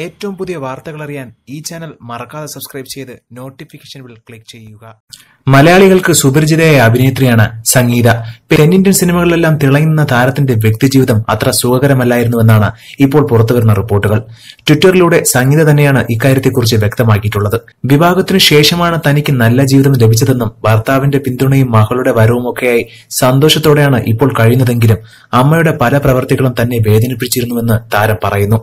ഏറ്റവും പുതിയ വാർത്തകൾ അറിയാൻ ഈ ചാനൽ മറക്കാതെ സബ്സ്ക്രൈബ് ചെയ്ത് നോട്ടിഫിക്കേഷൻ ബെൽ ക്ലിക്ക് ചെയ്യുക. മലയാളികൾക്ക് സുപരിചിതയായ അഭിനേത്രിയാണ് സംഗീത. തെന്നിന്ത്യൻ സിനിമകളിലെല്ലാം തിളങ്ങുന്ന താരത്തിന്റെ വ്യക്തിജീവിതം അത്ര സുഖകരമല്ലായിരുന്നുവെന്നാണ് ഇപ്പോൾ പുറത്തുവരുന്ന റിപ്പോർട്ടുകൾ. ട്വിറ്ററിലൂടെ സംഗീത തന്നെയാണ് ഇക്കാര്യത്തെക്കുറിച്ച് വ്യക്തമാക്കിയിട്ടുള്ളത്. വിവാഹത്തിനു ശേഷമാണ് തനിക്ക് നല്ല ജീവിതം ലഭിച്ചതെന്നും ഭർത്താവിന്റെ പിന്തുണയും മകളുടെ വരവുമൊക്കെയായി സന്തോഷത്തോടെയാണ് ഇപ്പോൾ കഴിയുന്നതെങ്കിലും അമ്മയുടെ പല പ്രവർത്തികളും തന്നെ വേദനിപ്പിച്ചിരുന്നുവെന്ന് താരം പറയുന്നു.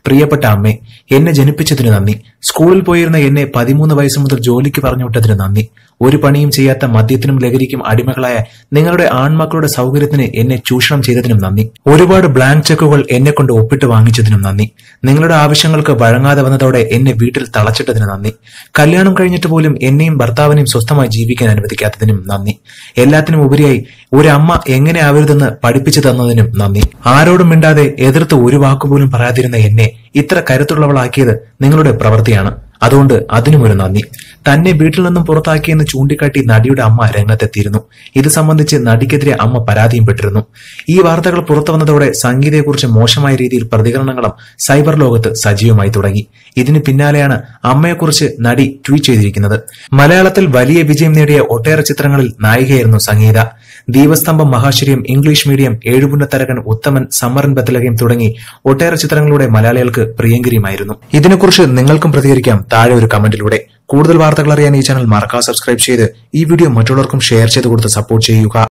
പ്രിയപ്പെട്ട അമ്മേ, എന്നെ ജനിപ്പിച്ചതിന് നന്ദി. സ്കൂളിൽ പോയിരുന്ന എന്നെ 13 വയസ്സ് മുതൽ ജോലിക്ക് പറഞ്ഞുവിട്ടതിന് നന്ദി. ഒരു പണിയും ചെയ്യാത്ത മദ്യത്തിനും ലഹരിക്കും അടിമകളായ നിങ്ങളുടെ ആൺമക്കളുടെ സൗകര്യത്തിന് എന്നെ ചൂഷണം ചെയ്തതിനും നന്ദി. ഒരുപാട് ബ്ലാങ്ക് ചെക്കുകൾ എന്നെ കൊണ്ട് ഒപ്പിട്ട് വാങ്ങിച്ചതിനും നന്ദി. നിങ്ങളുടെ ആവശ്യങ്ങൾക്ക് വഴങ്ങാതെ വന്നതോടെ എന്നെ വീട്ടിൽ തളച്ചിട്ടതിന് നന്ദി. കല്യാണം കഴിഞ്ഞിട്ട് പോലും എന്നെയും ഭർത്താവിനെയും സ്വസ്ഥമായി ജീവിക്കാൻ അനുവദിക്കാത്തതിനും നന്ദി. എല്ലാത്തിനും ഉപരിയായി ഒരു അമ്മ എങ്ങനെ ആവരുതെന്ന് പഠിപ്പിച്ചു തന്നതിനും നന്ദി. ആരോടും മിണ്ടാതെ എതിർത്ത് ഒരു വാക്കുപോലും പറയാതിരുന്ന എന്നെ ഇത്ര കരുത്തുള്ളവളാക്കിയത് നിങ്ങളുടെ പ്രവൃത്തിയാണ്. അതുകൊണ്ട് അതിനും ഒരു നന്ദി. തന്നെ വീട്ടിൽ നിന്നും പുറത്താക്കിയെന്ന് ചൂണ്ടിക്കാട്ടി നടിയുടെ അമ്മ രംഗത്തെത്തിയിരുന്നു. ഇത് സംബന്ധിച്ച് നടിക്കെതിരെ അമ്മ പരാതിയും പെട്ടിരുന്നു. ഈ വാർത്തകൾ പുറത്തു വന്നതോടെ സംഗീതയെക്കുറിച്ച് മോശമായ രീതിയിൽ പ്രതികരണങ്ങളും സൈബർ ലോകത്ത് സജീവമായി തുടങ്ങി. ഇതിന് പിന്നാലെയാണ് അമ്മയെക്കുറിച്ച് നടി ട്വീറ്റ് ചെയ്തിരിക്കുന്നത്. മലയാളത്തിൽ വലിയ വിജയം നേടിയ ഒട്ടേറെ ചിത്രങ്ങളിൽ നായികയായിരുന്നു സംഗീത. ദീപസ്തംഭം, മഹാശ്വര്യം, ഇംഗ്ലീഷ് മീഡിയം, ഏഴുപുന്നത്തരകൻ, ഉത്തമൻ, സമ്മറിൻ ബത്തലഹേം തുടങ്ങി ഒട്ടേറെ ചിത്രങ്ങളിലൂടെ മലയാളികൾക്ക് പ്രിയങ്കരിയുമായിരുന്നു. ഇതിനെക്കുറിച്ച് നിങ്ങൾക്കും പ്രതികരിക്കാം താഴെ ഒരു കമന്റിലൂടെ. കൂടുതൽ വാർത്തകൾ അറിയാൻ ഈ ചാനൽ മറക്കാതെ സബ്സ്ക്രൈബ് ചെയ്ത് ഈ വീഡിയോ മറ്റുള്ളവർക്കും ഷെയർ ചെയ്ത് കൊടുത്ത് സപ്പോർട്ട് ചെയ്യുക.